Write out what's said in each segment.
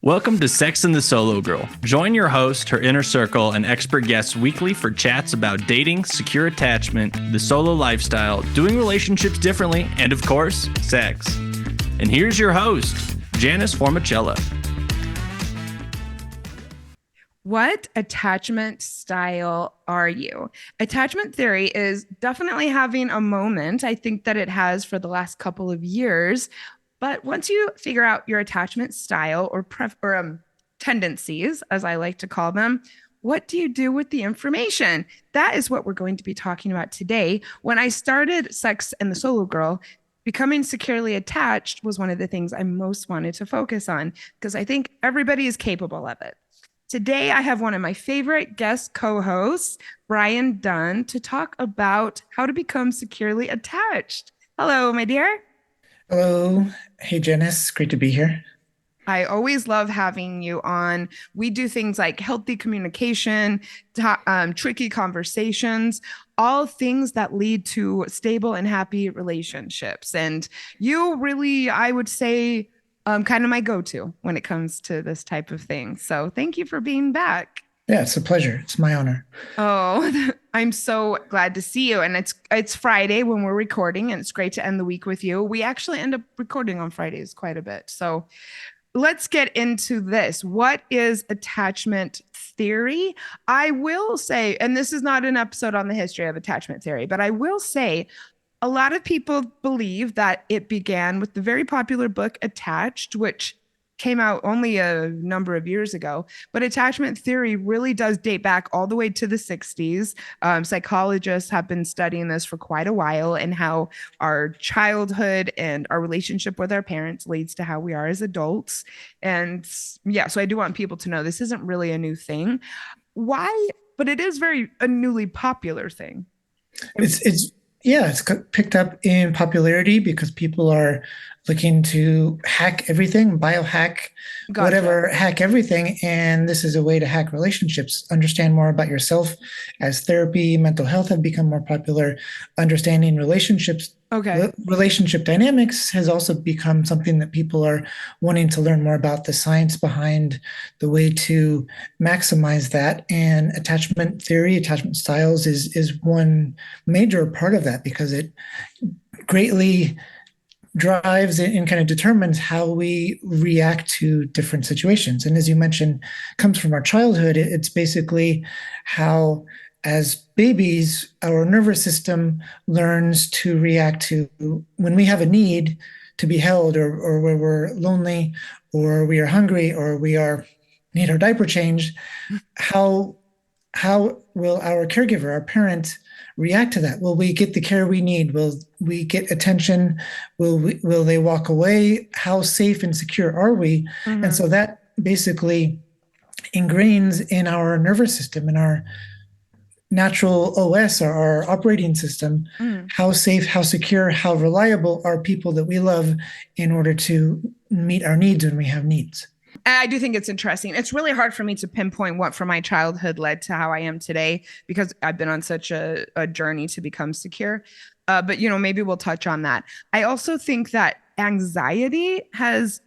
Welcome to Sex and the Solo Girl. Join your host, her inner circle, and expert guests weekly for chats about dating, secure attachment, the solo lifestyle, doing relationships differently, and of course, sex. And here's your host, Janice Formichella. What attachment style are you? Attachment theory is definitely having a moment. I think that it has for the last couple of years. But once you figure out your attachment style or tendencies, as I like to call them, what do you do with the information? That is what we're going to be talking about today. When I started Sex and the Solo Girl, becoming securely attached was one of the things I most wanted to focus on because I think everybody is capable of it. Today, I have one of my favorite guest co-hosts, Brian Dunn, to talk about how to become securely attached. Hello, my dear. Hello. Hey, Janice. Great to be here. I always love having you on. We do things like healthy communication, tricky conversations, all things that lead to stable and happy relationships. And you really, I would say, kind of my go-to when it comes to this type of thing. So thank you for being back. Yeah, it's a pleasure. It's my honor. Oh, I'm so glad to see you. And it's Friday when we're recording, and it's great to end the week with you. We actually end up recording on Fridays quite a bit. So let's get into this. What is attachment theory? I will say, and this is not an episode on the history of attachment theory, but I will say a lot of people believe that it began with the very popular book Attached, which came out only a number of years ago. But attachment theory really does date back all the way to the 60s. Psychologists have been studying this for quite a while, and how our childhood and our relationship with our parents leads to how we are as adults. And yeah, so I do want people to know this isn't really a new thing. Why? But it is a newly popular thing. It's picked up in popularity because people are looking to hack everything, biohack, whatever, hack everything. And this is a way to hack relationships, understand more about yourself as therapy, mental health have become more popular. Understanding relationships, relationship dynamics has also become something that people are wanting to learn more about, the science behind the way to maximize that. And attachment theory, attachment styles is one major part of that because it greatly drives and kind of determines how we react to different situations. And as you mentioned, comes from our childhood. It's basically how, as babies, our nervous system learns to react to when we have a need to be held, or where we're lonely, or we are hungry, or we need our diaper changed. How will our caregiver, our parent, react to that? Will we get the care we need? Will we get attention? Will they walk away? How safe and secure are we? Mm-hmm. And so that basically ingrains in our nervous system, in our natural OS, or our operating system, how safe, how secure, how reliable are people that we love in order to meet our needs when we have needs. I do think it's interesting. It's really hard for me to pinpoint what from my childhood led to how I am today, because I've been on such a journey to become secure. But, maybe we'll touch on that. I also think that anxiety has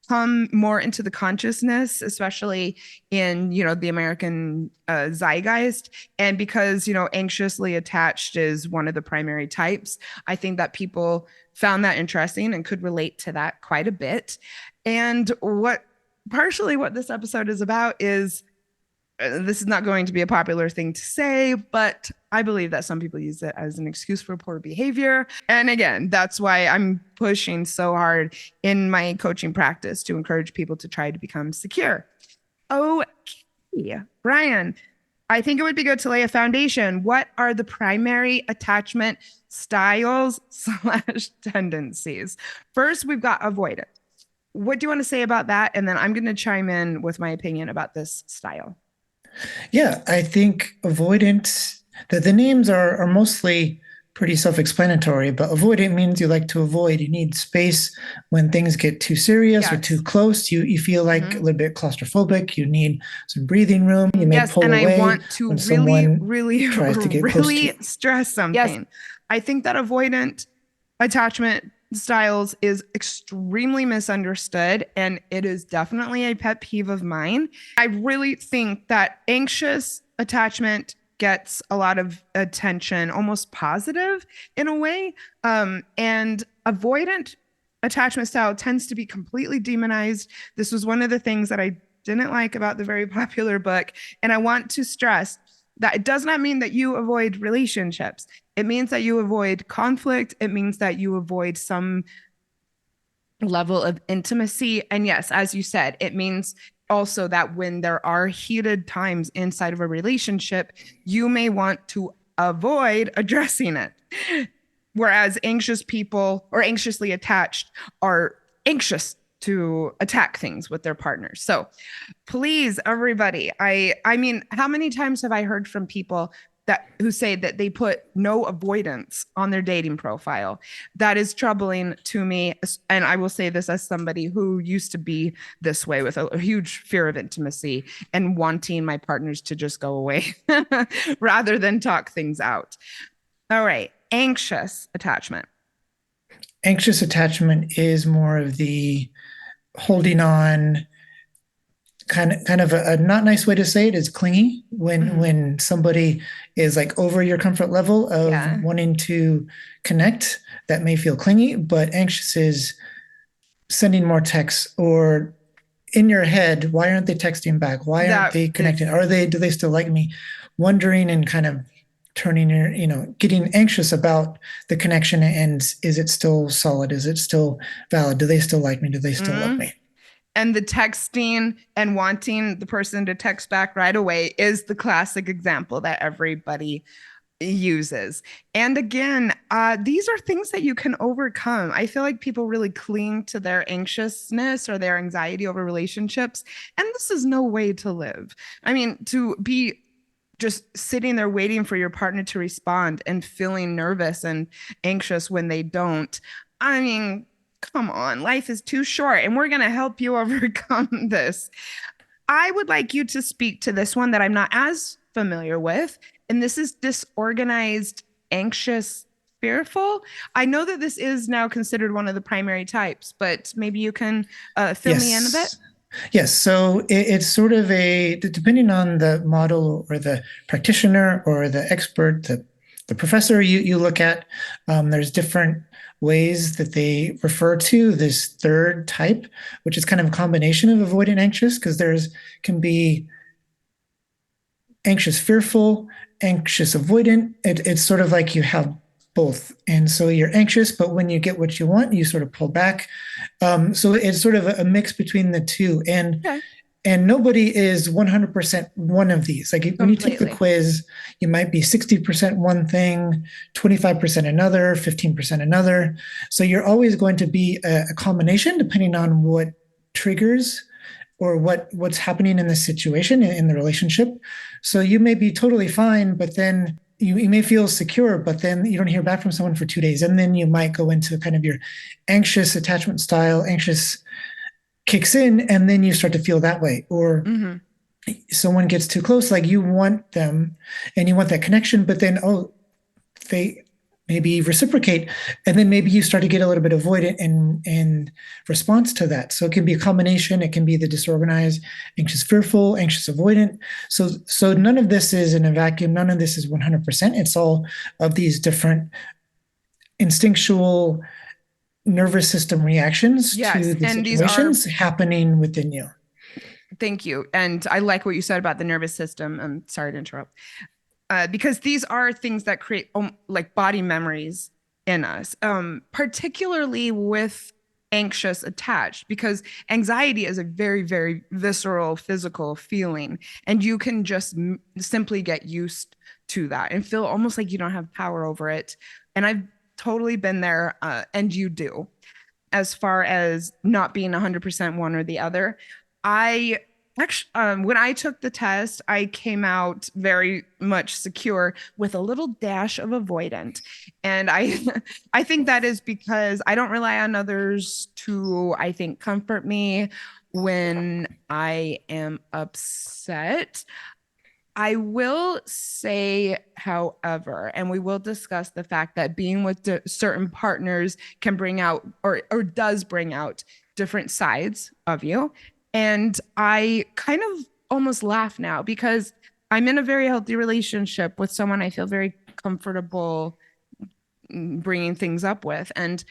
come more into the consciousness, especially in, the American zeitgeist. And because, anxiously attached is one of the primary types, I think that people found that interesting and could relate to that quite a bit. And partially what this episode is about is, this is not going to be a popular thing to say, but I believe that some people use it as an excuse for poor behavior. And again, that's why I'm pushing so hard in my coaching practice to encourage people to try to become secure. Okay, Brian, I think it would be good to lay a foundation. What are the primary attachment styles / tendencies? First, we've got avoidant. What do you want to say about that? And then I'm going to chime in with my opinion about this style. Yeah, I think avoidant, the names are mostly pretty self-explanatory, but avoidant means you like to avoid. You need space when things get too serious or too close. You feel like a little bit claustrophobic. You need some breathing room. You may pull away. And I want to really stress something. Yes. I think that avoidant attachment styles is extremely misunderstood, and it is definitely a pet peeve of mine. I really think that anxious attachment gets a lot of attention, almost positive in a way. And avoidant attachment style tends to be completely demonized. This was one of the things that I didn't like about the very popular book. And I want to stress that it does not mean that you avoid relationships. It means that you avoid conflict. It means that you avoid some level of intimacy. And yes, as you said, it means also that when there are heated times inside of a relationship, you may want to avoid addressing it. Whereas anxious people or anxiously attached are anxious to attack things with their partners. So please, everybody, I mean, how many times have I heard from people who say that they put no avoidance on their dating profile? That is troubling to me. And I will say this as somebody who used to be this way, with a huge fear of intimacy and wanting my partners to just go away rather than talk things out. All right. Anxious attachment. Anxious attachment is more of the holding on, kind of a not nice way to say it is clingy, when somebody is like over your comfort level of wanting to connect. That may feel clingy, but anxious is sending more texts, or in your head, why aren't they texting back? Why aren't they connecting? Do they still like me? Wondering and kind of turning getting anxious about the connection, and is it still solid? Is it still valid? Do they still like me? Do they still love me? And the texting and wanting the person to text back right away is the classic example that everybody uses. And again, these are things that you can overcome. I feel like people really cling to their anxiousness or their anxiety over relationships, and this is no way to live. I mean, to be just sitting there waiting for your partner to respond and feeling nervous and anxious when they don't. I mean, come on, life is too short, and we're going to help you overcome this. I would like you to speak to this one that I'm not as familiar with, and this is disorganized, anxious, fearful. I know that this is now considered one of the primary types, but maybe you can fill me in a bit. Yes. So it's sort of depending on the model or the practitioner or the expert, the professor you look at, there's different ways that they refer to this third type, which is kind of a combination of avoidant anxious, because can be anxious fearful, anxious avoidant. It's sort of like you have both. And so you're anxious, but when you get what you want, you sort of pull back. So it's sort of a mix between the two. And nobody is 100% one of these. Like when you take the quiz, you might be 60% one thing, 25% another, 15% another. So you're always going to be a combination depending on what triggers or what's happening in the situation, in the relationship. So you may be totally fine, but then you may feel secure, but then you don't hear back from someone for 2 days. And then you might go into kind of your anxious attachment style, anxious kicks in, and then you start to feel that way. Or someone gets too close, like you want them and you want that connection, but then, they maybe reciprocate. And then maybe you start to get a little bit avoidant in response to that. So it can be a combination. It can be the disorganized, anxious, fearful, anxious, avoidant. So none of this is in a vacuum. None of this is 100%. It's all of these different instinctual nervous system reactions to the situations happening within you. Thank you. And I like what you said about the nervous system. I'm sorry to interrupt. Because these are things that create like body memories in us, particularly with anxious attached, because anxiety is a very, very visceral physical feeling. And you can just simply get used to that and feel almost like you don't have power over it. And I've totally been there, and you do, as far as not being 100% one or the other. When I took the test, I came out very much secure with a little dash of avoidant. And I think that is because I don't rely on others to, I think, comfort me when I am upset. I will say, however, and we will discuss the fact that being with certain partners can bring out or does bring out different sides of you. And I kind of almost laugh now because I'm in a very healthy relationship with someone I feel very comfortable bringing things up with. And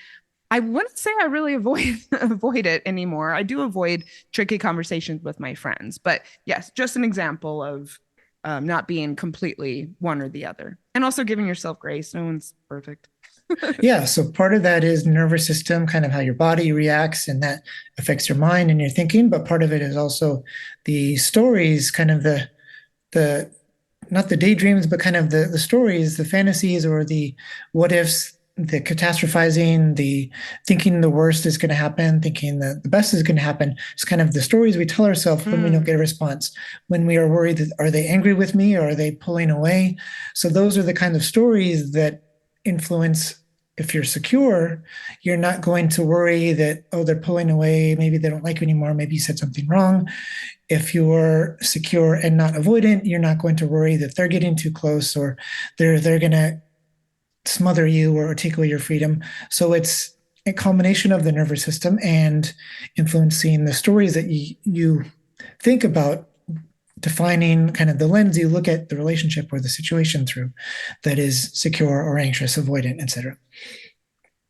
I wouldn't say I really avoid it anymore. I do avoid tricky conversations with my friends, but yes, just an example of not being completely one or the other, and also giving yourself grace. No one's perfect. Yeah, so part of that is nervous system, kind of how your body reacts, and that affects your mind and your thinking. But part of it is also the stories, kind of the not the daydreams, but kind of the stories, the fantasies, or the what ifs, the catastrophizing, the thinking the worst is going to happen, thinking that the best is going to happen. It's kind of the stories we tell ourselves when we don't get a response, when we are worried that are they angry with me or are they pulling away? So those are the kind of stories that influence. If you're secure, you're not going to worry that, oh, they're pulling away. Maybe they don't like you anymore. Maybe you said something wrong. If you're secure and not avoidant, you're not going to worry that they're getting too close or they're going to smother you or take away your freedom. So it's a combination of the nervous system and influencing the stories that you think about, defining kind of the lens you look at the relationship or the situation through, that is secure or anxious, avoidant, etc.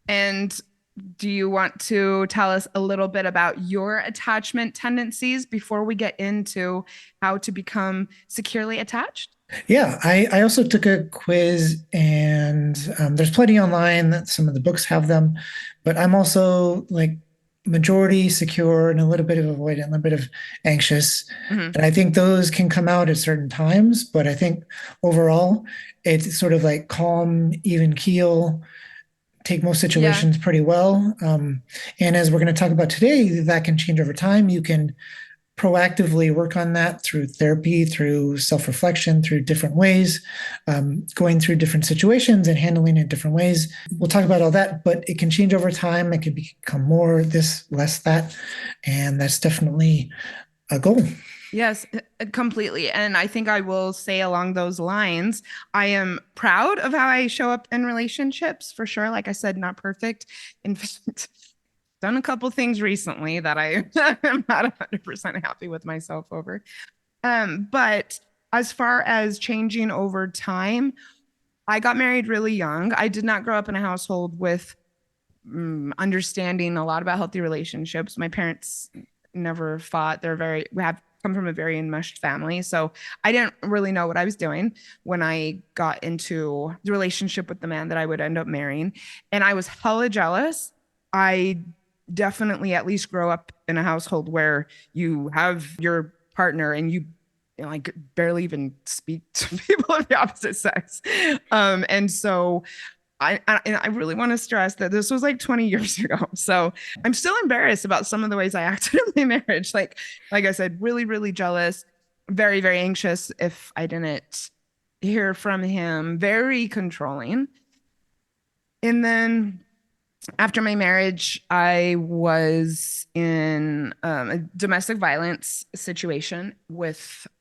And do you want to tell us a little bit about your attachment tendencies before we get into how to become securely attached? Yeah, I also took a quiz, and there's plenty online. That some of the books have them, but I'm also like majority secure and a little bit of avoidant, a little bit of anxious. And I think those can come out at certain times, but I think overall it's sort of like calm, even keel, take most situations pretty well. And as we're going to talk about today, that can change over time. You can proactively work on that through therapy, through self-reflection, through different ways, going through different situations and handling it different ways. We'll talk about all that, but it can change over time. It can become more this, less that. And that's definitely a goal. Yes, completely. And I think I will say along those lines, I am proud of how I show up in relationships for sure. Like I said, not perfect. In fact, done a couple things recently that I am not 100% happy with myself over. But as far as changing over time, I got married really young. I did not grow up in a household with understanding a lot about healthy relationships. My parents never fought. We have come from a very enmeshed family. So I didn't really know what I was doing when I got into the relationship with the man that I would end up marrying. And I was hella jealous. I definitely at least grow up in a household where you have your partner and you know, like barely even speak to people of the opposite sex. And so I really want to stress that this was like 20 years ago. So I'm still embarrassed about some of the ways I acted in my marriage. Like I said, really, really jealous, very, very anxious if I didn't hear from him, very controlling. And then after my marriage, I was in a domestic violence situation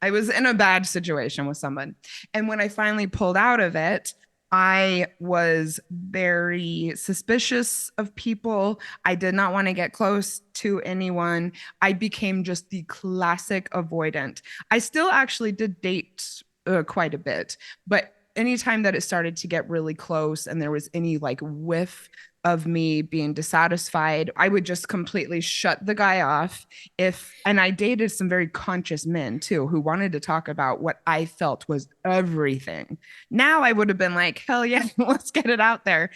I was in a bad situation with someone. And when I finally pulled out of it, I was very suspicious of people. I did not want to get close to anyone. I became just the classic avoidant. I still actually did date quite a bit, but anytime that it started to get really close and there was any like whiff of me being dissatisfied, I would just completely shut the guy off. And I dated some very conscious men too, who wanted to talk about what I felt was everything. Now I would have been like, hell yeah, let's get it out there.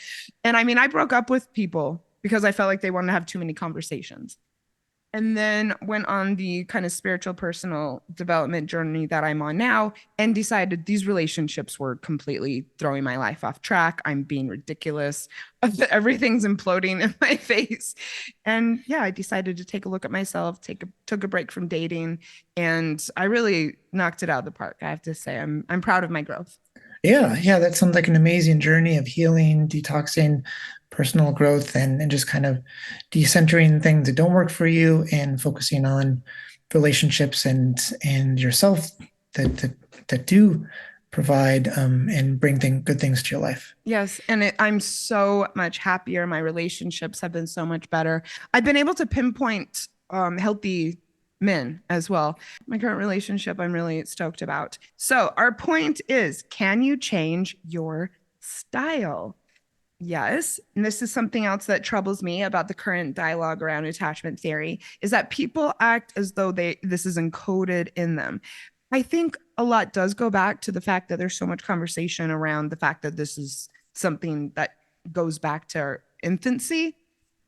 And I mean, I broke up with people because I felt like they wanted to have too many conversations. And then went on the kind of spiritual personal development journey that I'm on now and decided these relationships were completely throwing my life off track. I'm being ridiculous. Everything's imploding in my face. And yeah, I decided to take a look at myself, took a break from dating, and I really knocked it out of the park. I have to say, I'm proud of my growth. Yeah, that sounds like an amazing journey of healing, detoxing, personal growth, and just kind of decentering things that don't work for you and focusing on relationships and yourself that do provide and bring good things to your life. Yes. And I'm so much happier. My relationships have been so much better. I've been able to pinpoint healthy men as well. My current relationship, I'm really stoked about. So our point is, can you change your style? Yes. And this is something else that troubles me about the current dialogue around attachment theory, is that people act as though this is encoded in them. I think a lot does go back to the fact that there's so much conversation around the fact that this is something that goes back to our infancy,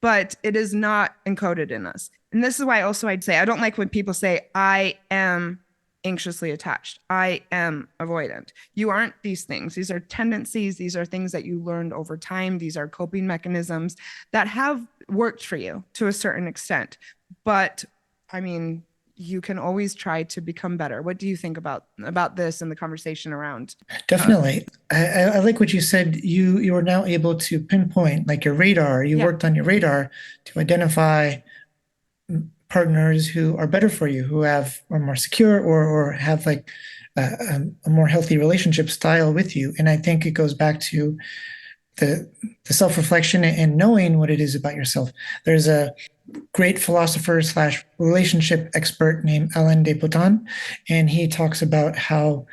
but it is not encoded in us. And this is why also I'd say, I don't like when people say, I am anxiously attached. I am avoidant. You aren't these things. These are tendencies. These are things that you learned over time. These are coping mechanisms that have worked for you to a certain extent. But I mean, you can always try to become better. What do you think about this and the conversation around? Definitely. I like what you said. You are now able to pinpoint, like your radar. You worked on your radar to identify partners who are better for you, who are more secure or have like a more healthy relationship style with you. And I think it goes back to the self-reflection and knowing what it is about yourself. There's a great philosopher / relationship expert named Alain de Botton, and he talks about how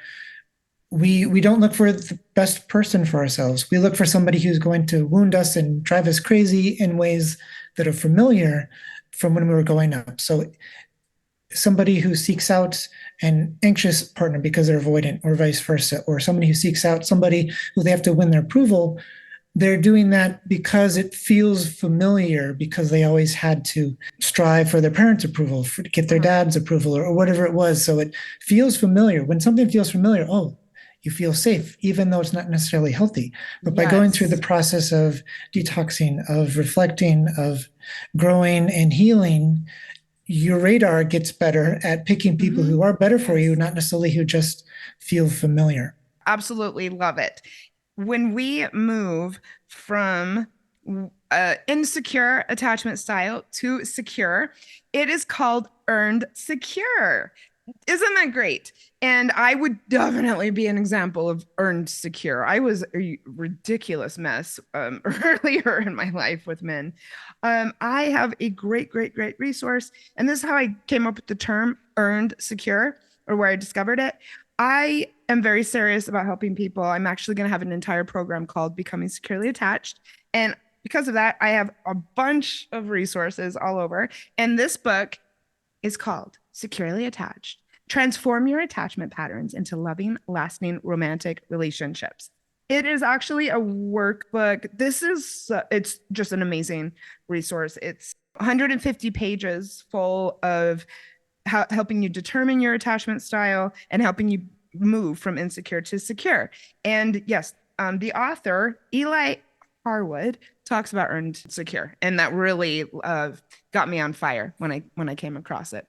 we don't look for the best person for ourselves. We look for somebody who's going to wound us and drive us crazy in ways that are familiar from when we were growing up. So somebody who seeks out an anxious partner because they're avoidant, or vice versa, or somebody who seeks out somebody who they have to win their approval, they're doing that because it feels familiar, because they always had to strive for their parents' approval, to get their dad's approval, or whatever it was. So it feels familiar. When something feels familiar, you feel safe, even though it's not necessarily healthy. But by going through the process of detoxing, of reflecting, of growing and healing, your radar gets better at picking people who are better for you, not necessarily who just feel familiar. Absolutely love it. When we move from insecure attachment style to secure, it is called earned secure. Isn't that great? And I would definitely be an example of earned secure. I was a ridiculous mess earlier in my life with men. I have a great resource. And this is how I came up with the term earned secure, or where I discovered it. I am very serious about helping people. I'm actually going to have an entire program called Becoming Securely Attached. And because of that, I have a bunch of resources all over. And this book is called Securely Attached: Transform Your Attachment Patterns into Loving, Lasting Romantic Relationships. It is actually a workbook. It's just an amazing resource. It's 150 pages full of helping you determine your attachment style and helping you move from insecure to secure. And yes, the author, Eli Harwood, talks about earned secure. And that really got me on fire when I came across it.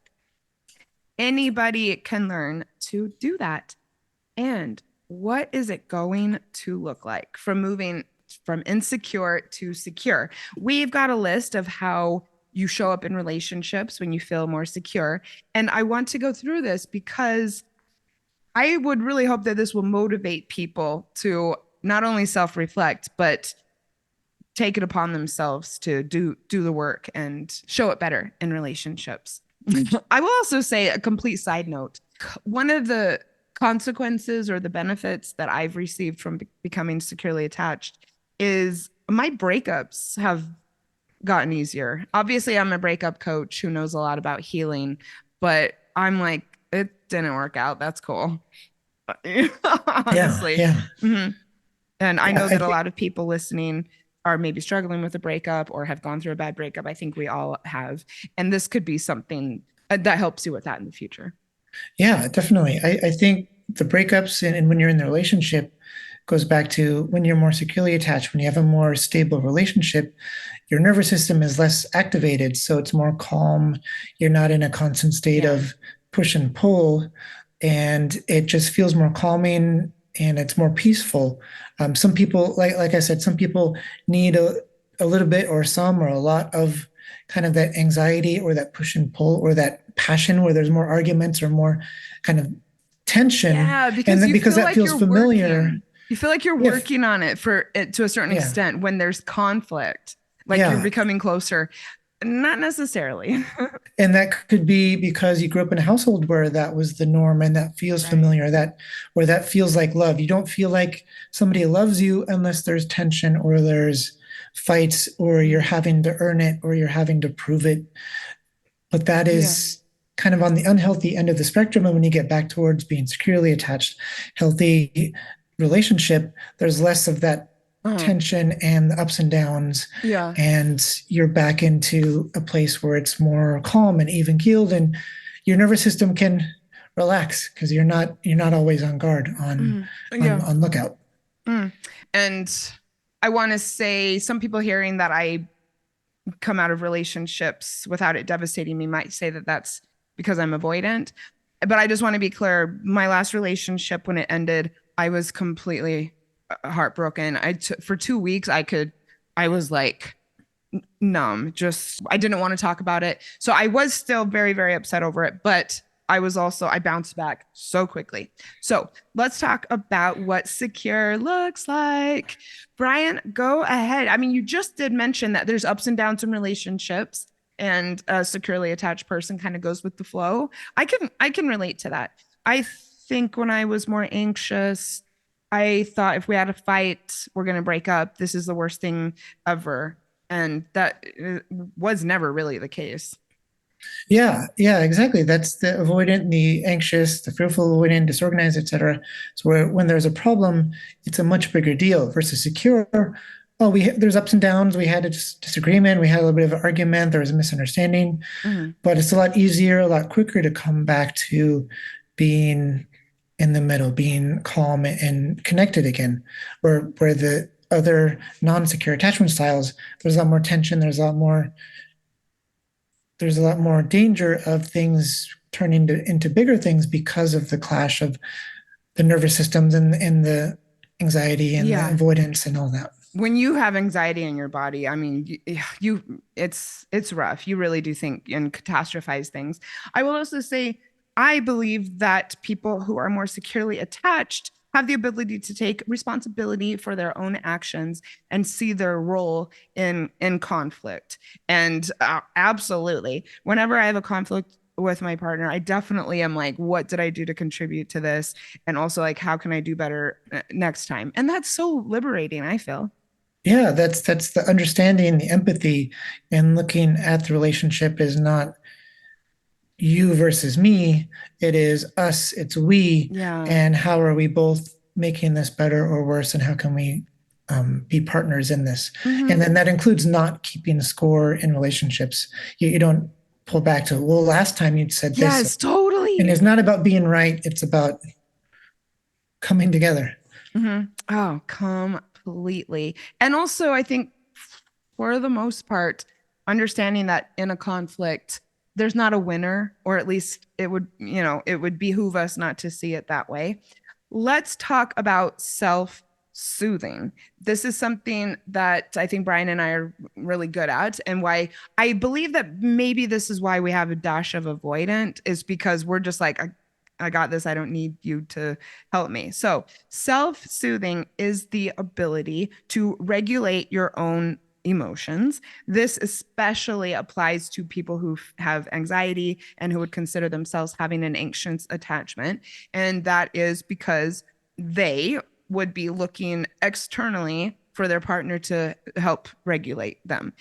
Anybody can learn to do that. And what is it going to look like from moving from insecure to secure? We've got a list of how you show up in relationships when you feel more secure. And I want to go through this because I would really hope that this will motivate people to not only self-reflect, but take it upon themselves to do the work and show it better in relationships. I will also say, a complete side note, one of the consequences or the benefits that I've received from becoming securely attached is my breakups have gotten easier. Obviously, I'm a breakup coach who knows a lot about healing, but I'm like, it didn't work out. That's cool. Honestly. Yeah. Mm-hmm. And I know that a lot of people listening are maybe struggling with a breakup or have gone through a bad breakup. I think we all have. And this could be something that helps you with that in the future. Yeah, definitely. I think the breakups and when you're in the relationship goes back to when you're more securely attached, when you have a more stable relationship, your nervous system is less activated. So it's more calm. You're not in a constant state of push and pull. And it just feels more calming and it's more peaceful. Some people, like I said, some people need a little bit or some or a lot of kind of that anxiety or that push and pull or that passion where there's more arguments or more kind of tension. Yeah, And because then you because feel that like feels you're familiar. working. You feel like you're If, working on it for it to a certain yeah, extent when there's conflict, like you're yeah. becoming closer. Not necessarily. And that could be because you grew up in a household where that was the norm and that feels Right. familiar, that where that feels like love. You don't feel like somebody loves you unless there's tension or there's fights or you're Mm. having to earn it or you're having to prove it. But that Yeah. is kind of on the unhealthy end of the spectrum. And when you get back towards being securely attached, healthy relationship, there's less of that Uh-huh. tension and the ups and downs. Yeah. And you're back into a place where it's more calm and even keeled, and your nervous system can relax because you're not always on guard Mm. on Yeah. on lookout. Mm. And I want to say some people hearing that I come out of relationships without it devastating me might say that that's because I'm avoidant. But I just want to be clear. My last relationship, when it ended, I was completely heartbroken. For 2 weeks, I was like numb. Just, I didn't want to talk about it. So I was still very, very upset over it. But I bounced back so quickly. So let's talk about what secure looks like. Brian, go ahead. I mean, you just did mention that there's ups and downs in relationships, and a securely attached person kind of goes with the flow. I can relate to that. I think when I was more anxious, I thought if we had a fight, we're going to break up. This is the worst thing ever. And that was never really the case. Yeah, yeah, exactly. That's the avoidant, the anxious, the fearful, avoidant, disorganized, etc. So when there's a problem, it's a much bigger deal versus secure. Oh, there's ups and downs. We had a disagreement. We had a little bit of an argument. There was a misunderstanding, Mhm. but it's a lot easier, a lot quicker to come back to being in the middle, being calm and connected again. Where the other non-secure attachment styles, there's a lot more tension. There's a lot more danger of things turning into bigger things because of the clash of the nervous systems and the anxiety and the Yeah. avoidance and all that. When you have anxiety in your body, I mean, it's rough. You really do think and catastrophize things. I will also say, I believe that people who are more securely attached have the ability to take responsibility for their own actions and see their role in conflict. And absolutely, whenever I have a conflict with my partner, I definitely am like, what did I do to contribute to this? And also, like, how can I do better next time? And that's so liberating, I feel. Yeah, that's the understanding, the empathy, and looking at the relationship is not you versus me. It is us, it's we, Yeah. and how are we both making this better or worse, and how can we be partners in this? Mm-hmm. And then that includes not keeping score in relationships. You don't pull back to, well, last time you said this. Yes, And totally. it's not about being right, it's about coming together. Mm-hmm. Oh, completely. And also, I think for the most part, understanding that in a conflict, there's not a winner, or at least it would behoove us not to see it that way. Let's talk about self-soothing. This is something that I think Brian and I are really good at, and why I believe that maybe this is why we have a dash of avoidant, is because we're just like, I got this. I don't need you to help me. So, self soothing is the ability to regulate your own emotions. This especially applies to people who have anxiety and who would consider themselves having an anxious attachment. And that is because they would be looking externally for their partner to help regulate them.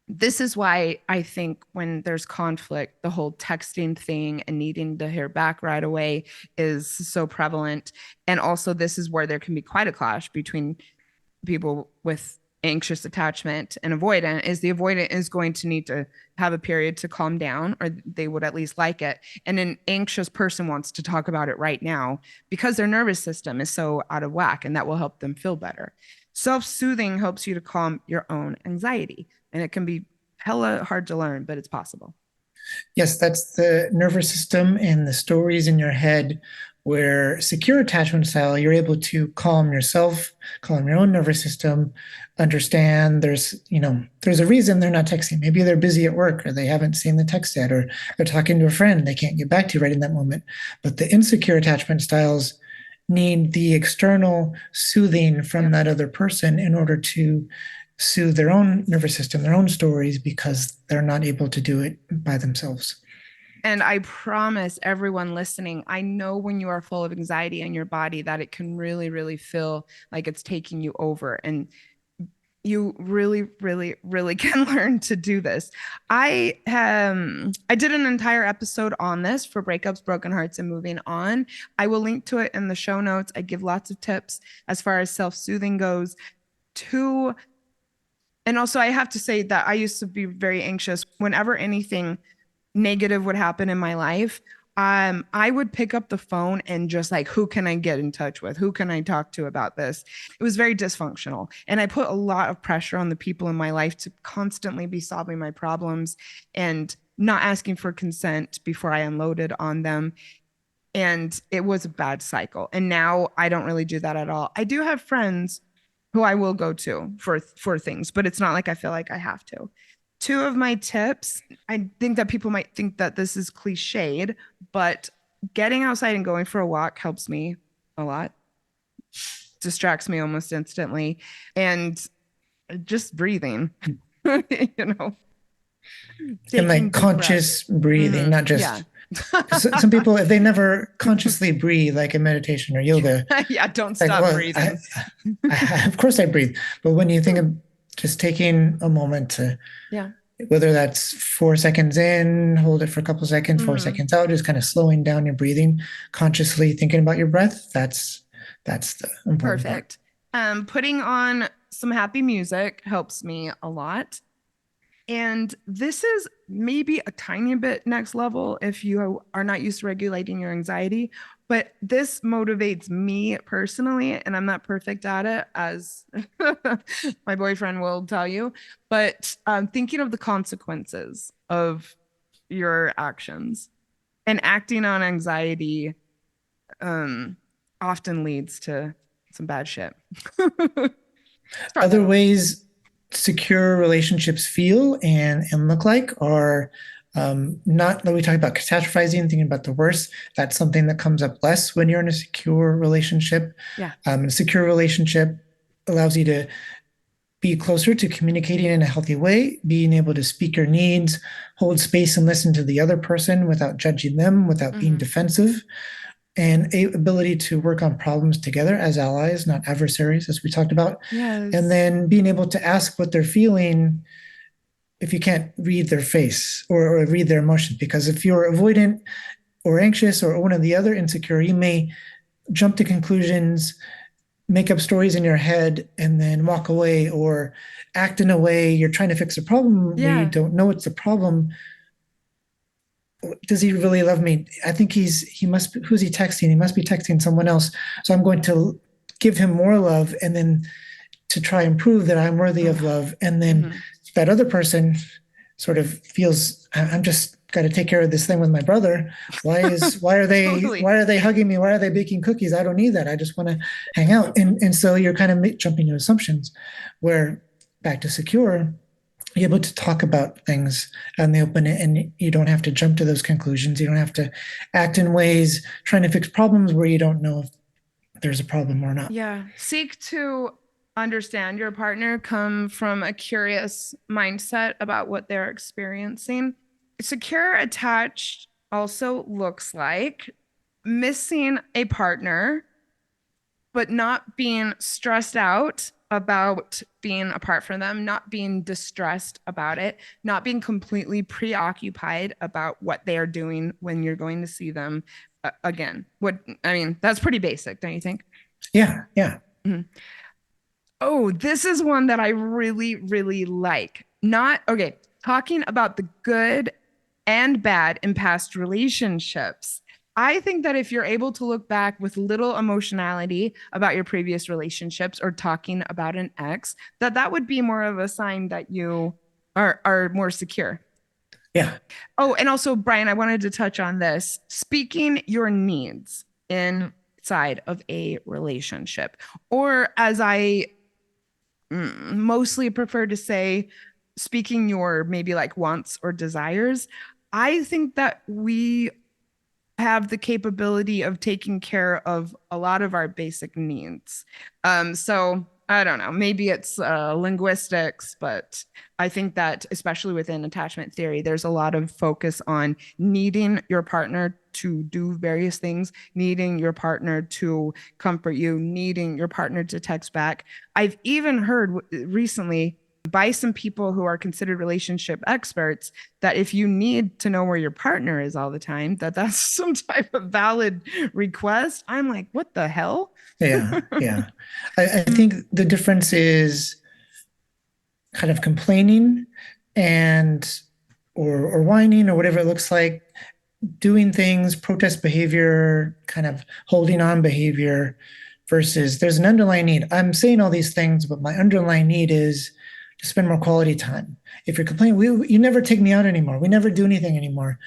This is why I think when there's conflict, the whole texting thing and needing to hear back right away is so prevalent. And also, this is where there can be quite a clash between people with anxious attachment and avoidant. Is the avoidant is going to need to have a period to calm down, or they would at least like it. And an anxious person wants to talk about it right now because their nervous system is so out of whack, and that will help them feel better. Self-soothing helps you to calm your own anxiety, and it can be hella hard to learn, but it's possible. Yes, that's the nervous system and the stories in your head. Where secure attachment style, you're able to calm yourself, calm your own nervous system, understand there's a reason they're not texting. Maybe they're busy at work, or they haven't seen the text yet, or they're talking to a friend and they can't get back to you right in that moment. But the insecure attachment styles need the external soothing from that other person in order to soothe their own nervous system, their own stories, because they're not able to do it by themselves. And I promise everyone listening, I know when you are full of anxiety in your body that it can really, really feel like it's taking you over. And you really, really, really can learn to do this. I did an entire episode on this for breakups, broken hearts, and moving on. I will link to it in the show notes. I give lots of tips as far as self-soothing goes. And also I have to say that I used to be very anxious whenever anything negative would happen in my life. I would pick up the phone and just like, who can I get in touch with? Who can I talk to about this? It was very dysfunctional. And I put a lot of pressure on the people in my life to constantly be solving my problems and not asking for consent before I unloaded on them. And it was a bad cycle. And now I don't really do that at all. I do have friends who I will go to for things, but it's not like I feel like I have to. Two of my tips, I think that people might think that this is cliched, but getting outside and going for a walk helps me a lot. Distracts me almost instantly. And just breathing, you know. And like conscious breathing, not just some people, if they never consciously breathe, like in meditation or yoga. Yeah, don't stop breathing. Of course I breathe. But when you think of just taking a moment to, whether that's 4 seconds in, hold it for a couple seconds, 4 seconds out, just kind of slowing down your breathing, consciously thinking about your breath. That's the important Perfect. Putting on some happy music helps me a lot. And this is maybe a tiny bit next level if you are not used to regulating your anxiety, but this motivates me personally, and I'm not perfect at it, as my boyfriend will tell you, but thinking of the consequences of your actions and acting on anxiety often leads to some bad shit. Other ways secure relationships feel and look like are not that we talk about catastrophizing, thinking about the worst. That's something that comes up less when you're in a secure relationship. A secure relationship allows you to be closer to communicating in a healthy way, being able to speak your needs, hold space and listen to the other person without judging them, without being defensive, and a ability to work on problems together as allies, not adversaries, as we talked about. And then being able to ask what they're feeling if you can't read their face or read their emotions. Because if you're avoidant or anxious or one or the other, insecure, you may jump to conclusions, make up stories in your head, and then walk away, or act in a way you're trying to fix a problem where you don't know it's a problem. Does he really love me? I think who's he texting? He must be texting someone else. So I'm going to give him more love, and then to try and prove that I'm worthy of love. And then that other person sort of feels, I'm just got to take care of this thing with my brother. Why are they hugging me? Why are they baking cookies? I don't need that. I just want to hang out. And so you're kind of jumping to assumptions, where back to secure, you're able to talk about things in the open, and you don't have to jump to those conclusions. You don't have to act in ways trying to fix problems where you don't know if there's a problem or not. Seek to understand your partner, come from a curious mindset about what they're experiencing. Secure attached also looks like missing a partner, but not being stressed out about being apart from them, not being distressed about it, not being completely preoccupied about what they are doing when you're going to see them again. That's pretty basic, don't you think? Yeah. Oh, this is one that I really, really like. Talking about the good and bad in past relationships. I think that if you're able to look back with little emotionality about your previous relationships, or talking about an ex, that would be more of a sign that you are more secure. Yeah. Oh, and also, Brian, I wanted to touch on this. Speaking your needs inside of a relationship, or as I mostly prefer to say speaking your maybe like wants or desires. I think that we have the capability of taking care of a lot of our basic needs. So I don't know, maybe it's linguistics, but I think that especially within attachment theory, there's a lot of focus on needing your partner to do various things, needing your partner to comfort you, needing your partner to text back. I've even heard recently by some people who are considered relationship experts that if you need to know where your partner is all the time, that's some type of valid request. I'm like, what the hell? Yeah, yeah. I think the difference is kind of complaining and or whining or whatever it looks like, doing things, protest behavior, kind of holding on behavior versus there's an underlying need. I'm saying all these things, but my underlying need is to spend more quality time. If you're complaining, you never take me out anymore. We never do anything anymore.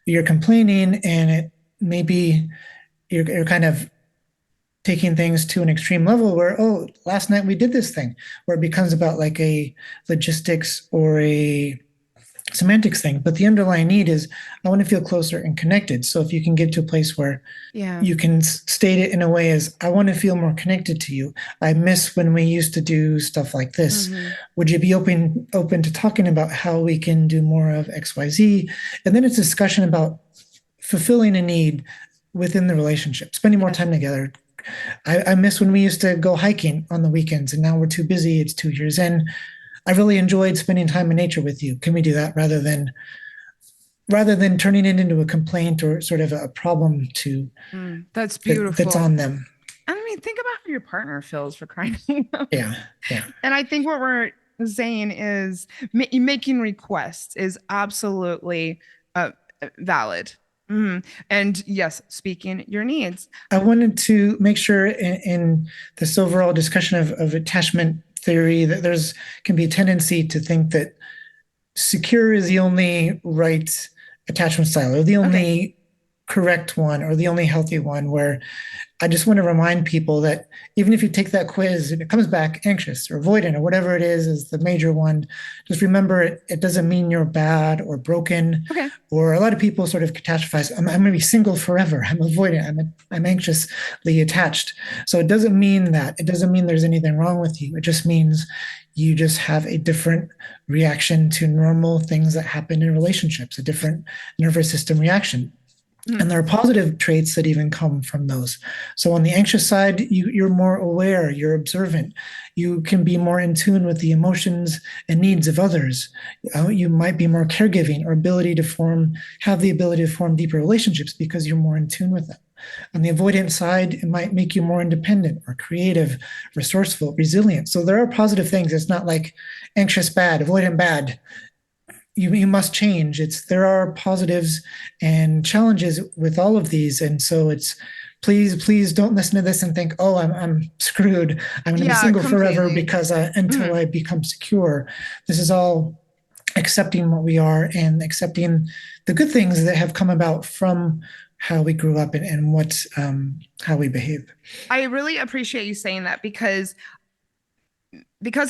You're complaining, and it maybe you're kind of taking things to an extreme level where, oh, last night we did this thing, where it becomes about like a logistics or a semantics thing. But the underlying need is I want to feel closer and connected. So if you can get to a place where you can state it in a way as I want to feel more connected to you. I miss when we used to do stuff like this. Mm-hmm. Would you be open to talking about how we can do more of XYZ? And then it's a discussion about fulfilling a need within the relationship, spending more time together. I miss when we used to go hiking on the weekends, and now we're too busy. It's 2 years in. I really enjoyed spending time in nature with you. Can we do that rather than turning it into a complaint or sort of a problem to that's beautiful. That's on them. I mean, think about how your partner feels, for crying out. Yeah. And I think what we're saying is making requests is absolutely valid. Mm-hmm. And yes, speaking your needs. I wanted to make sure in this overall discussion of attachment theory that there's can be a tendency to think that secure is the only right attachment style or the only correct one or the only healthy one, where I just want to remind people that even if you take that quiz and it comes back anxious or avoidant or whatever it is the major one, just remember it doesn't mean you're bad or broken. Or a lot of people sort of catastrophize. I'm going to be single forever. I'm avoidant. I'm anxiously attached. So it doesn't mean that. It doesn't mean there's anything wrong with you. It just means you just have a different reaction to normal things that happen in relationships, a different nervous system reaction. And there are positive traits that even come from those. So on the anxious side, you're more aware, you're observant. You can be more in tune with the emotions and needs of others. You might be more caregiving or have the ability to form deeper relationships because you're more in tune with them. On the avoidant side, it might make you more independent or creative, resourceful, resilient. So there are positive things. It's not like anxious bad, avoidant bad. You must change. There are positives and challenges with all of these, and so it's please don't listen to this and think, oh, I'm screwed. I'm going to be single forever because until I become secure. This is all accepting what we are and accepting the good things that have come about from how we grew up and how we behave. I really appreciate you saying that because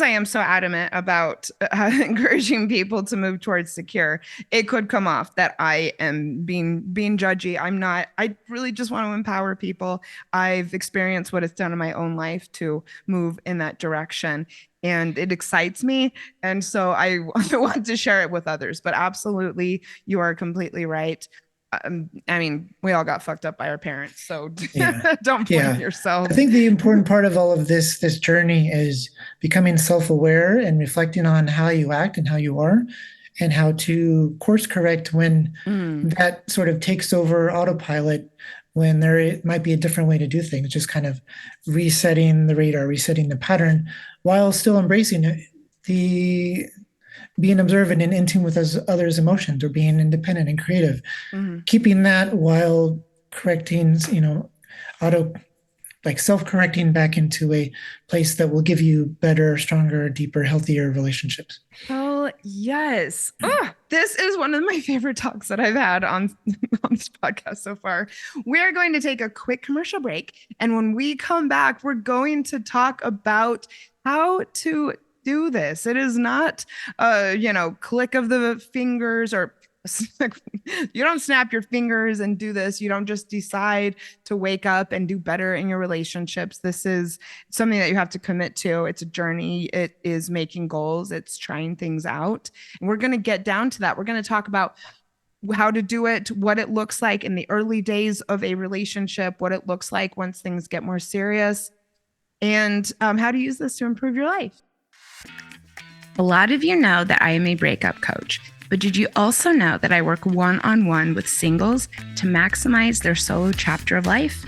I am so adamant about encouraging people to move towards secure, it could come off that I am being judgy. I'm not. I really just want to empower people. I've experienced what it's done in my own life to move in that direction, and it excites me. And so I want to share it with others. But absolutely, you are completely right. I mean, we all got fucked up by our parents, so don't blame yourself. I think the important part of all of this journey is becoming self-aware and reflecting on how you act and how you are and how to course correct when that sort of takes over autopilot, when there might be a different way to do things, just kind of resetting the radar, resetting the pattern while still embracing being observant and in tune with others' emotions or being independent and creative, keeping that while correcting, self-correcting back into a place that will give you better, stronger, deeper, healthier relationships. Oh, yes. This is one of my favorite talks that I've had on this podcast so far. We're going to take a quick commercial break. And when we come back, we're going to talk about how to do this. It is not click of the fingers, or you don't snap your fingers and do this. You don't just decide to wake up and do better in your relationships. This is something that you have to commit to. It's a journey. It is making goals. It's trying things out. And we're going to get down to that. We're going to talk about how to do it, what it looks like in the early days of a relationship, what it looks like once things get more serious, and how to use this to improve your life. A lot of you know that I am a breakup coach, but did you also know that I work one-on-one with singles to maximize their solo chapter of life?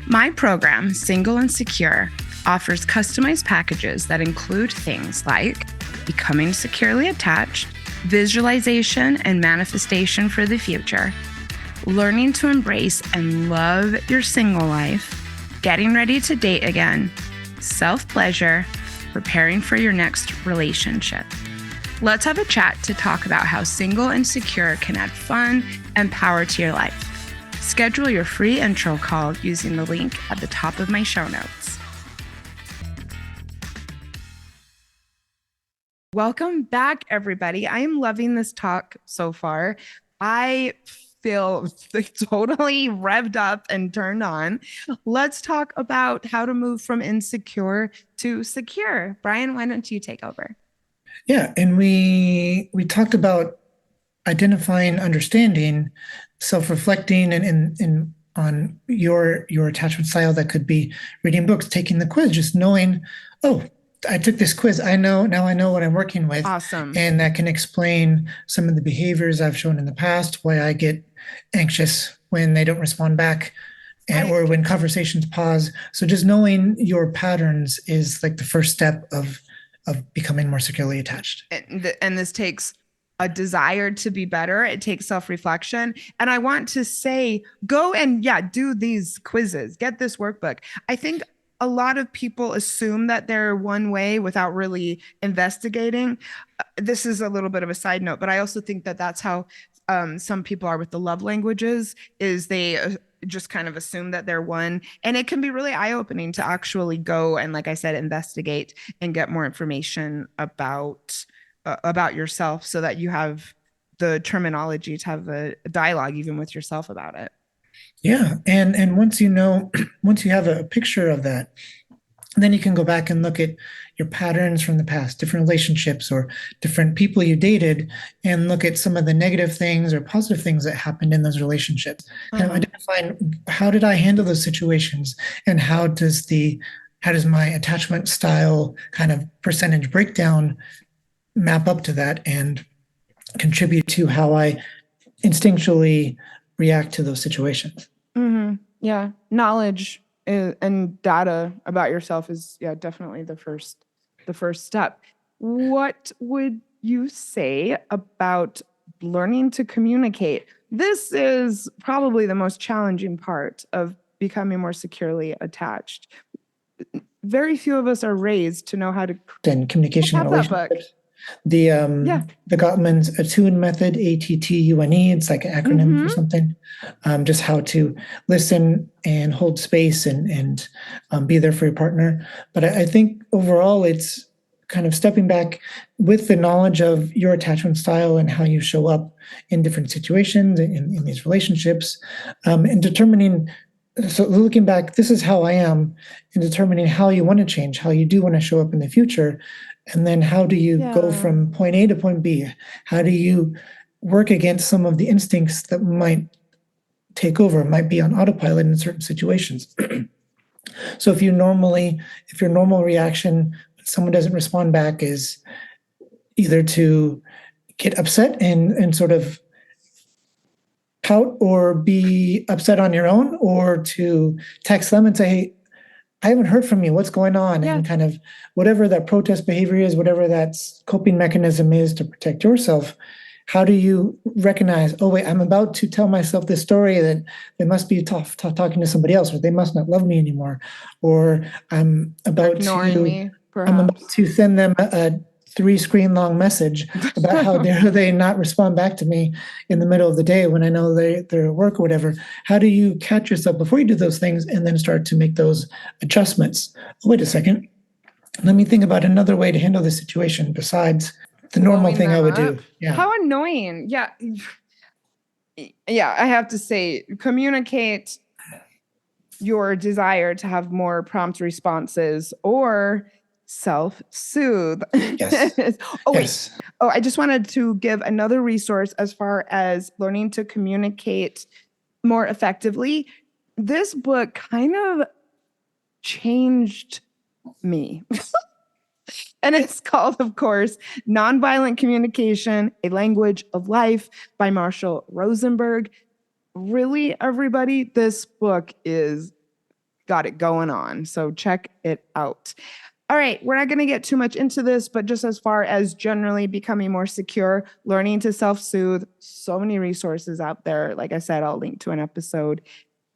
My program, Single and Secure, offers customized packages that include things like becoming securely attached, visualization and manifestation for the future, learning to embrace and love your single life, getting ready to date again, self-pleasure, preparing for your next relationship. Let's have a chat to talk about how Single and Secure can add fun and power to your life. Schedule your free intro call using the link at the top of my show notes. Welcome back, everybody. I am loving this talk so far. I feel totally revved up and turned on. Let's talk about how to move from insecure to secure. Brian, why don't you take over? Yeah, and we talked about identifying, understanding, self-reflecting, and on your attachment style. That could be reading books, taking the quiz, just knowing, oh, I took this quiz. I know what I'm working with. Awesome. And that can explain some of the behaviors I've shown in the past, why I get anxious when they don't respond back, or when conversations pause. So just knowing your patterns is like the first step of becoming more securely attached. And this takes a desire to be better. It takes self-reflection. And I want to say, go and do these quizzes, get this workbook. I think a lot of people assume that they're one way without really investigating. This is a little bit of a side note, but I also think that that's how some people are with the love languages, is they just kind of assume that they're one. And it can be really eye-opening to actually go and, like I said, investigate and get more information about yourself, so that you have the terminology to have a dialogue even with yourself about it. Yeah. And once you have a picture of that, then you can go back and look at your patterns from the past, different relationships or different people you dated, and look at some of the negative things or positive things that happened in those relationships. And identifying, how did I handle those situations, and how does my attachment style kind of percentage breakdown map up to that and contribute to how I instinctually react to those situations. Mm-hmm. Yeah. Knowledge and data about yourself is definitely the first step. What would you say about learning to communicate? This is probably the most challenging part of becoming more securely attached. Very few of us are raised to know how to communication have that book. The Gottman's Attune method, ATTUNE. It's like an acronym for something. Just how to listen and hold space and be there for your partner. But I think overall, it's kind of stepping back with the knowledge of your attachment style and how you show up in different situations in these relationships, and determining. So looking back, this is how I am, and determining how you want to change, how you do want to show up in the future. And then how do you go from point A to point B? How do you work against some of the instincts that might take over, might be on autopilot in certain situations? So if your normal reaction when someone doesn't respond back is either to get upset and sort of pout or be upset on your own, or to text them and say, hey, I haven't heard from you. What's going on? And kind of whatever that protest behavior is, whatever that coping mechanism is to protect yourself, how do you recognize, oh, wait, I'm about to tell myself this story that they must be talking to somebody else, or they must not love me anymore, or I'm about to send them a 3-screen long message about how dare they not respond back to me in the middle of the day when I know they're at work or whatever. How do you catch yourself before you do those things and then start to make those adjustments? Oh, wait a second. let me think about another way to handle this situation besides the normal Blowing thing I them would up. do. Yeah. How annoying. Yeah. Yeah, I have to say, communicate your desire to have more prompt responses or self-soothe. Yes. Oh, wait. Yes. Oh, I just wanted to give another resource as far as learning to communicate more effectively. This book kind of changed me. And it's called, of course, Nonviolent Communication, A Language of Life by Marshall Rosenberg. Really, everybody, this book is got it going on. So check it out. All right, we're not going to get too much into this, but just as far as generally becoming more secure, learning to self-soothe, so many resources out there. Like I said, I'll link to an episode.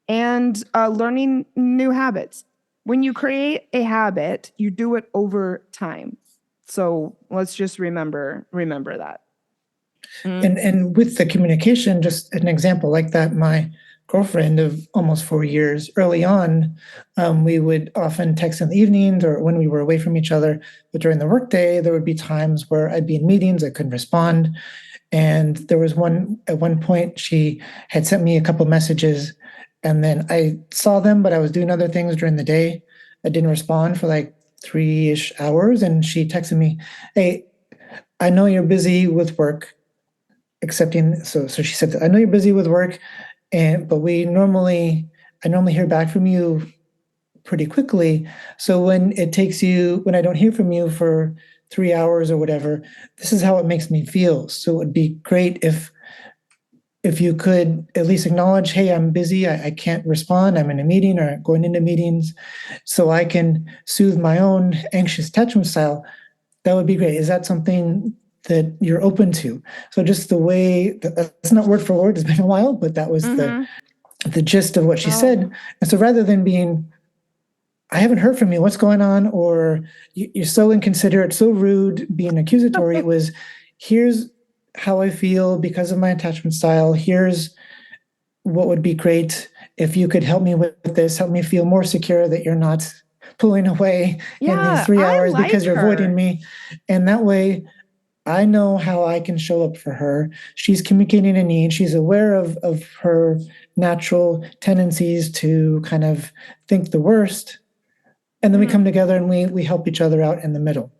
And learning new habits. When you create a habit, you do it over time. So let's just remember that. And with the communication, just an example like that, my girlfriend of almost 4 years, early on, we would often text in the evenings or when we were away from each other. But during the workday, there would be times where I'd be in meetings, I couldn't respond. And there was at one point, she had sent me a couple messages and then I saw them, but I was doing other things during the day. I didn't respond for like 3-ish hours. And she texted me, "Hey, I know you're busy with work." So she said, "I know you're busy with work, but I normally hear back from you pretty quickly. So when I don't hear from you for 3 hours or whatever, this is how it makes me feel. So it would be great if you could at least acknowledge, hey, I'm busy, I can't respond, I'm in a meeting or going into meetings, so I can soothe my own anxious attachment style. That would be great. Is that something that you're open to?" So just the way that's not word for word, it's been a while, but that was the gist of what she said. And so rather than being, "I haven't heard from you, what's going on?" or "You're so inconsiderate, so rude," being accusatory, it was, "Here's how I feel because of my attachment style. Here's what would be great if you could help me with this, help me feel more secure that you're not pulling away in these 3 hours because you're avoiding me." And that way, I know how I can show up for her. She's communicating a need. She's aware of her natural tendencies to kind of think the worst. And then we come together and we help each other out in the middle.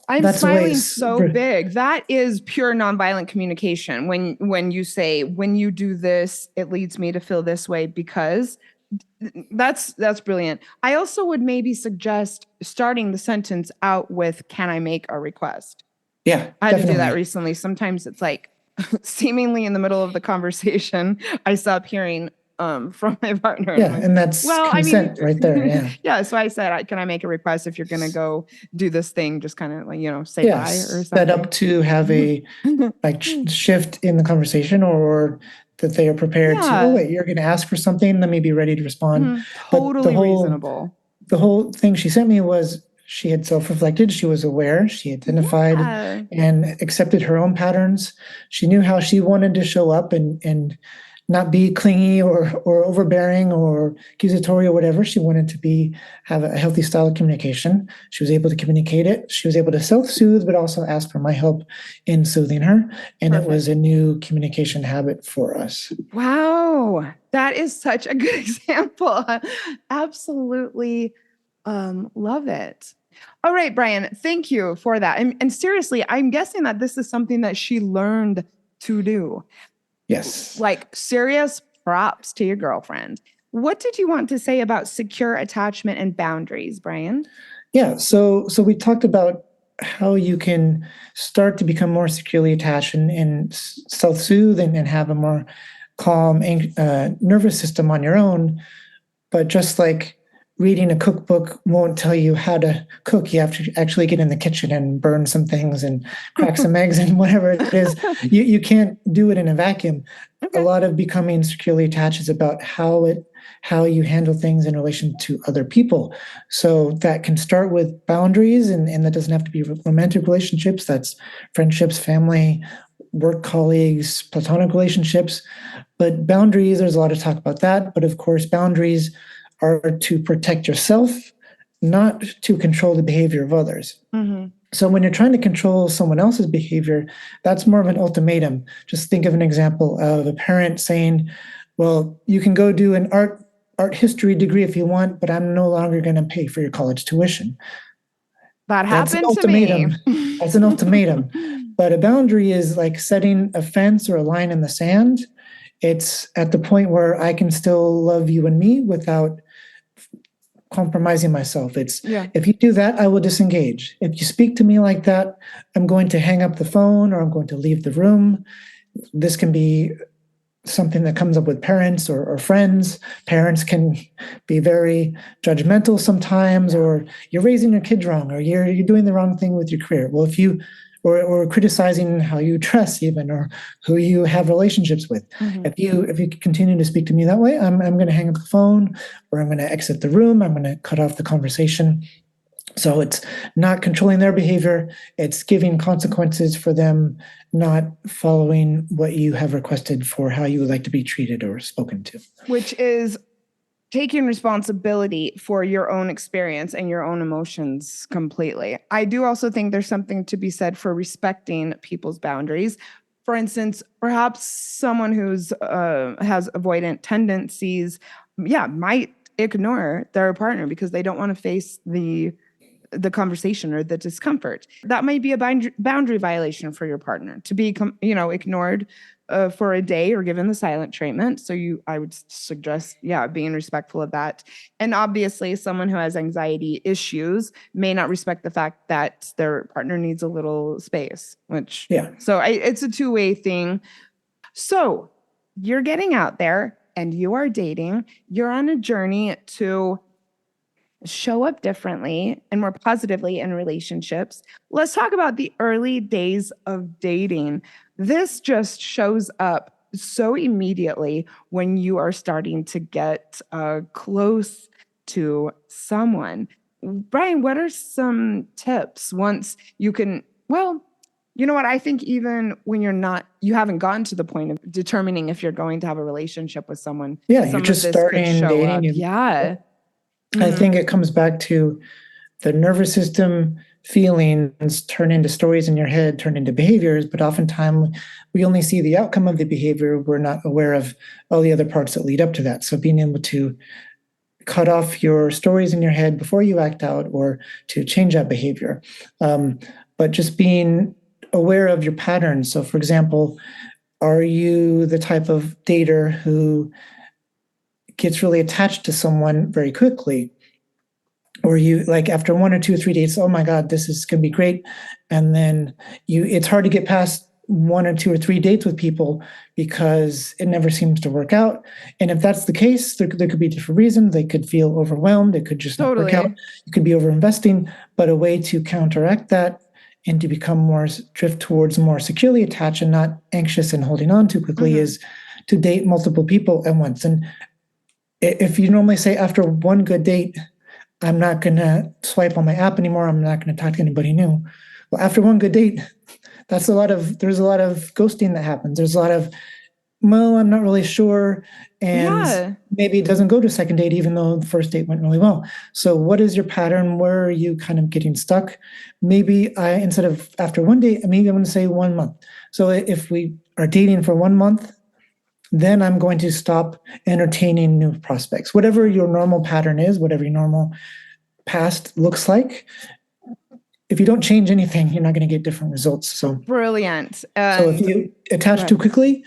I'm smiling so big. That is pure nonviolent communication. When you say, when you do this, it leads me to feel this way, because that's brilliant. I also would maybe suggest starting the sentence out with, "Can I make a request?" Yeah, I had to do that recently. Sometimes it's like seemingly in the middle of the conversation, I stop hearing from my partner. Yeah, and that's consent right there. Yeah. Yeah. So I said, "Can I make a request if you're going to go do this thing? Just kind of like, say bye or something." Set up to have a shift in the conversation, or that they are prepared to, "Oh, wait, you're going to ask for something. Let me be ready to respond." Totally reasonable. The whole thing she sent me was, she had self-reflected, she was aware, she identified and accepted her own patterns. She knew how she wanted to show up and not be clingy or overbearing or accusatory or whatever. She wanted to have a healthy style of communication. She was able to communicate it. She was able to self-soothe, but also ask for my help in soothing her. And It was a new communication habit for us. Wow. That is such a good example. Absolutely. Love it. All right, Brian, thank you for that. And seriously, I'm guessing that this is something that she learned to do. Yes. Like, serious props to your girlfriend. What did you want to say about secure attachment and boundaries, Brian? Yeah, so we talked about how you can start to become more securely attached and self-soothe and have a more calm nervous system on your own. But just like reading a cookbook won't tell you how to cook, you have to actually get in the kitchen and burn some things and crack some eggs and whatever it is. You can't do it in a vacuum. Okay. A lot of becoming securely attached is about how you handle things in relation to other people. So that can start with boundaries, and that doesn't have to be romantic relationships. That's friendships, family, work colleagues, platonic relationships. But boundaries, there's a lot of talk about that. But of course, boundaries are to protect yourself not to control the behavior of others. Mm-hmm. So when you're trying to control someone else's behavior, that's more of an ultimatum. Just think of an example of a parent saying, well, you can go do an art history degree if you want, but I'm no longer going to pay for your college tuition. That That's an happened to ultimatum. me. That's an ultimatum. But a boundary is like setting a fence or a line in the sand. It's at the point where I can still love you and me without compromising myself. It's if you do that, I will disengage. If you speak to me like that, I'm going to hang up the phone or I'm going to leave the room. This can be something that comes up with parents or friends. Parents can be very judgmental sometimes, or you're raising your kids wrong, or you're doing the wrong thing with your career. Well, if you or criticizing how you dress even, or who you have relationships with. Mm-hmm. If you continue to speak to me that way, I'm going to hang up the phone, or I'm going to exit the room. I'm going to cut off the conversation. So it's not controlling their behavior. It's giving consequences for them not following what you have requested for how you would like to be treated or spoken to. Which is taking responsibility for your own experience and your own emotions completely. I do also think there's something to be said for respecting people's boundaries. For instance, perhaps someone who's has avoidant tendencies, might ignore their partner because they don't want to face the conversation or the discomfort. That might be a boundary violation for your partner to be, ignored for a day or given the silent treatment. So I would suggest, being respectful of that. And obviously someone who has anxiety issues may not respect the fact that their partner needs a little space, so it's a two-way thing. So you're getting out there and you are dating, you're on a journey to show up differently and more positively in relationships. Let's talk about the early days of dating. This just shows up so immediately when you are starting to get close to someone. Brian, what are some tips once you can, you know what? I think even when you haven't gotten to the point of determining if you're going to have a relationship with someone. You're just starting dating. I think it comes back to the nervous system feelings turn into stories in your head, turn into behaviors, but oftentimes we only see the outcome of the behavior. We're not aware of all the other parts that lead up to that. So being able to cut off your stories in your head before you act out or to change that behavior. But just being aware of your patterns. So for example, are you the type of dater who gets really attached to someone very quickly? Or you like after 1 or 2 or 3 dates, oh my God, this is going to be great. And then it's hard to get past 1 or 2 or 3 dates with people because it never seems to work out. And if that's the case, there could be different reasons. They could feel overwhelmed. It could just not work out. You could be overinvesting, but a way to counteract that and to drift towards more securely attached and not anxious and holding on too quickly is to date multiple people at once. And if you normally say after one good date, I'm not going to swipe on my app anymore, I'm not going to talk to anybody new. Well, after one good date, there's a lot of ghosting that happens. There's a lot of, I'm not really sure. And maybe it doesn't go to second date, even though the first date went really well. So what is your pattern? Where are you kind of getting stuck? Maybe instead of after one date, maybe I'm going to say 1 month. So if we are dating for 1 month, then I'm going to stop entertaining new prospects. Whatever your normal pattern is, whatever your normal past looks like, if you don't change anything, you're not going to get different results. So brilliant. So if you attach too quickly,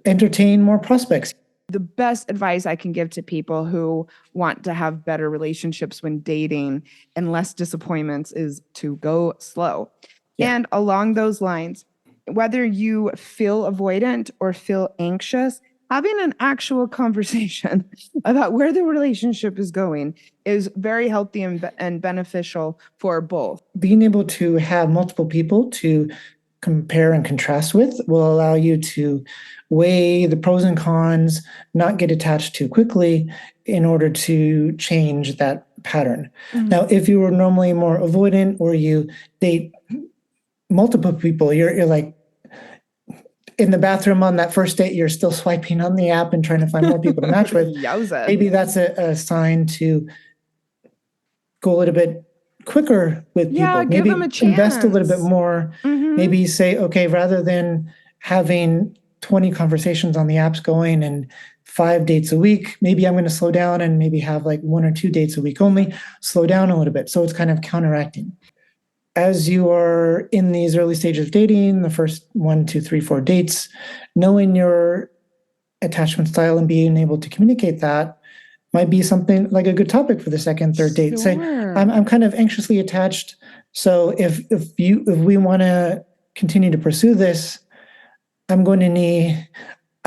entertain more prospects. The best advice I can give to people who want to have better relationships when dating and less disappointments is to go slow. Yeah. And along those lines, whether you feel avoidant or feel anxious, having an actual conversation about where the relationship is going is very healthy and beneficial for both. Being able to have multiple people to compare and contrast with will allow you to weigh the pros and cons, not get attached too quickly in order to change that pattern. Now, if you were normally more avoidant or you date multiple people, you're like in the bathroom on that first date, you're still swiping on the app and trying to find more people to match with. Yowza. Maybe that's a sign to go a little bit quicker with Yeah, people. give Maybe them a invest a little bit chance. more. Maybe say, okay, rather than having 20 conversations on the apps going and 5 dates a week, maybe I'm going to slow down and maybe have like 1 or 2 dates a week only, slow down a little bit. So it's kind of counteracting. As you are in these early stages of dating, the first 1, 2, 3, 4 dates, knowing your attachment style and being able to communicate that might be something like a good topic for the second, third date. Say, I'm kind of anxiously attached. So if we want to continue to pursue this, I'm going to need,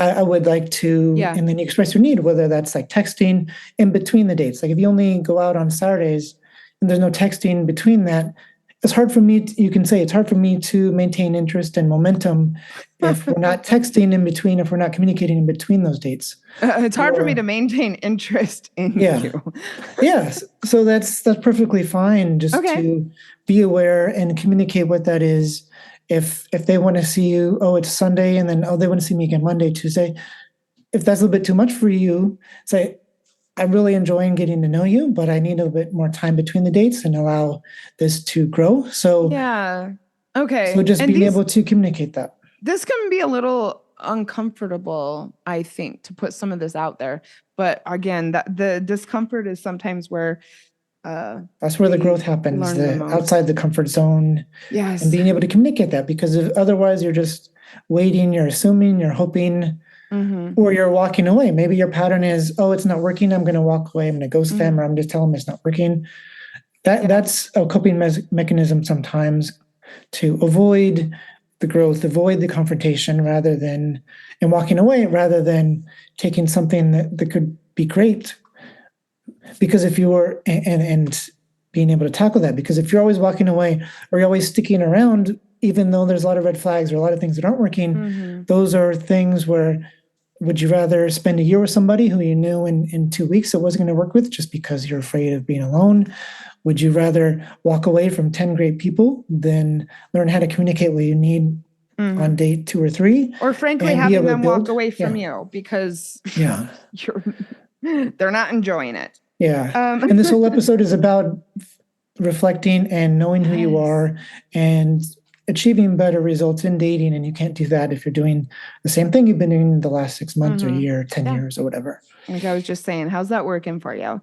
I would like to, and then you express your need, whether that's like texting in between the dates. Like if you only go out on Saturdays and there's no texting between that, it's hard for me, you can say it's hard for me to maintain interest and momentum if we're not texting in between, if we're not communicating in between those dates. It's hard for me to maintain interest in you. Yes. So that's perfectly fine. Just to be aware and communicate what that is. If they want to see you, it's Sunday, and then, they want to see me again Monday, Tuesday. If that's a little bit too much for you, say, I'm really enjoying getting to know you, but I need a bit more time between the dates and allow this to grow. So so just being able to communicate that. This can be a little uncomfortable, I think, to put some of this out there. But again, the discomfort is sometimes where that's where the growth happens, outside the comfort zone. Yes. And being able to communicate that, because otherwise you're just waiting, you're assuming, you're hoping, or you're walking away. Maybe your pattern is, it's not working, I'm going to walk away, I'm going to ghost them, or I'm just telling them it's not working. That's a coping mechanism sometimes to avoid the growth, avoid the confrontation and walking away, rather than taking something that could be great. Because if you were, and being able to tackle that, because if you're always walking away or you're always sticking around, even though there's a lot of red flags or a lot of things that aren't working, those are things where, would you rather spend a year with somebody who you knew in 2 weeks it wasn't going to work with just because you're afraid of being alone? Would you rather walk away from 10 great people than learn how to communicate what you need on date 2 or 3? Or frankly, having them walk away from you because they're not enjoying it. And this whole episode is about reflecting and knowing who you are and achieving better results in dating. And you can't do that if you're doing the same thing you've been doing the last 6 months or year, 10 years or whatever. Like I was just saying, how's that working for you?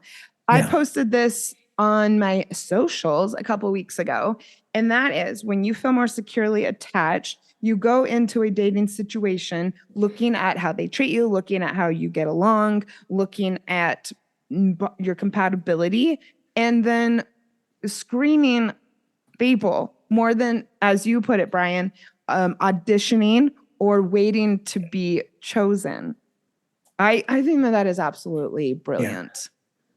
I posted this on my socials a couple weeks ago. And that is, when you feel more securely attached, you go into a dating situation looking at how they treat you, looking at how you get along, looking at your compatibility, and then screening people more than, as you put it, Brian, auditioning or waiting to be chosen. I think that is absolutely brilliant.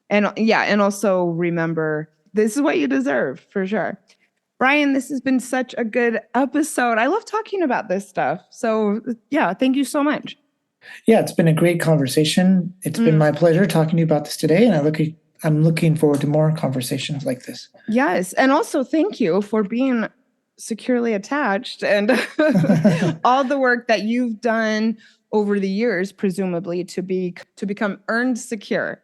And also remember, this is what you deserve, for sure. Brian, this has been such a good episode. I love talking about this stuff. So thank you so much. Yeah, it's been a great conversation. It's been my pleasure talking to you about this today. And I'm looking forward to more conversations like this. Yes. And also thank you for being securely attached and all the work that you've done over the years, presumably to become earned secure.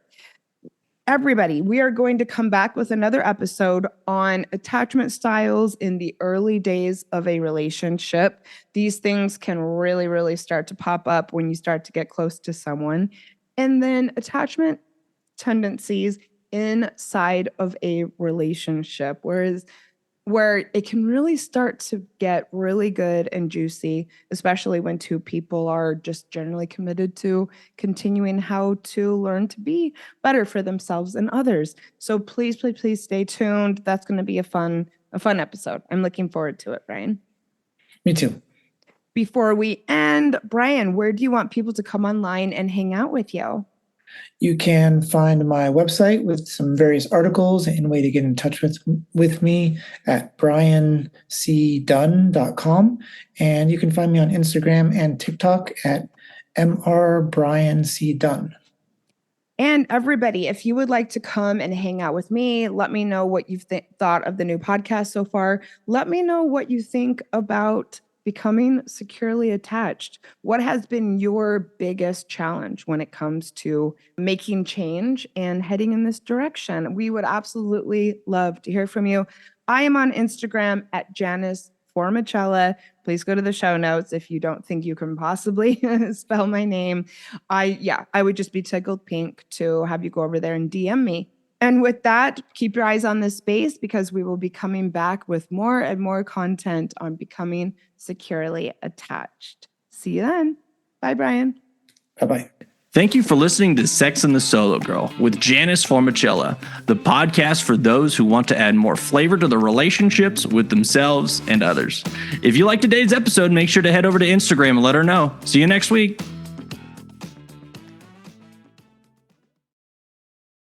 Everybody, we are going to come back with another episode on attachment styles in the early days of a relationship. These things can really, really start to pop up when you start to get close to someone. And then attachment tendencies inside of a relationship, where it can really start to get really good and juicy, especially when 2 people are just generally committed to continuing how to learn to be better for themselves and others. So please, please, please stay tuned. That's going to be a fun episode. I'm looking forward to it, Brian. Me too. Before we end, Brian, where do you want people to come online and hang out with you? You can find my website with some various articles and a way to get in touch with me at briancdunn.com. And you can find me on Instagram and TikTok at mrbriancdunn. And everybody, if you would like to come and hang out with me, let me know what you've thought of the new podcast so far. Let me know what you think about becoming securely attached. What has been your biggest challenge when it comes to making change and heading in this direction? We would absolutely love to hear from you. I am on Instagram at Janice Formichella. Please go to the show notes if you don't think you can possibly spell my name. I would just be tickled pink to have you go over there and DM me. And with that, keep your eyes on this space because we will be coming back with more and more content on becoming securely attached. See you then. Bye, Brian. Bye-bye. Thank you for listening to Sex and the Solo Girl with Janice Formichella, the podcast for those who want to add more flavor to their relationships with themselves and others. If you liked today's episode, make sure to head over to Instagram and let her know. See you next week.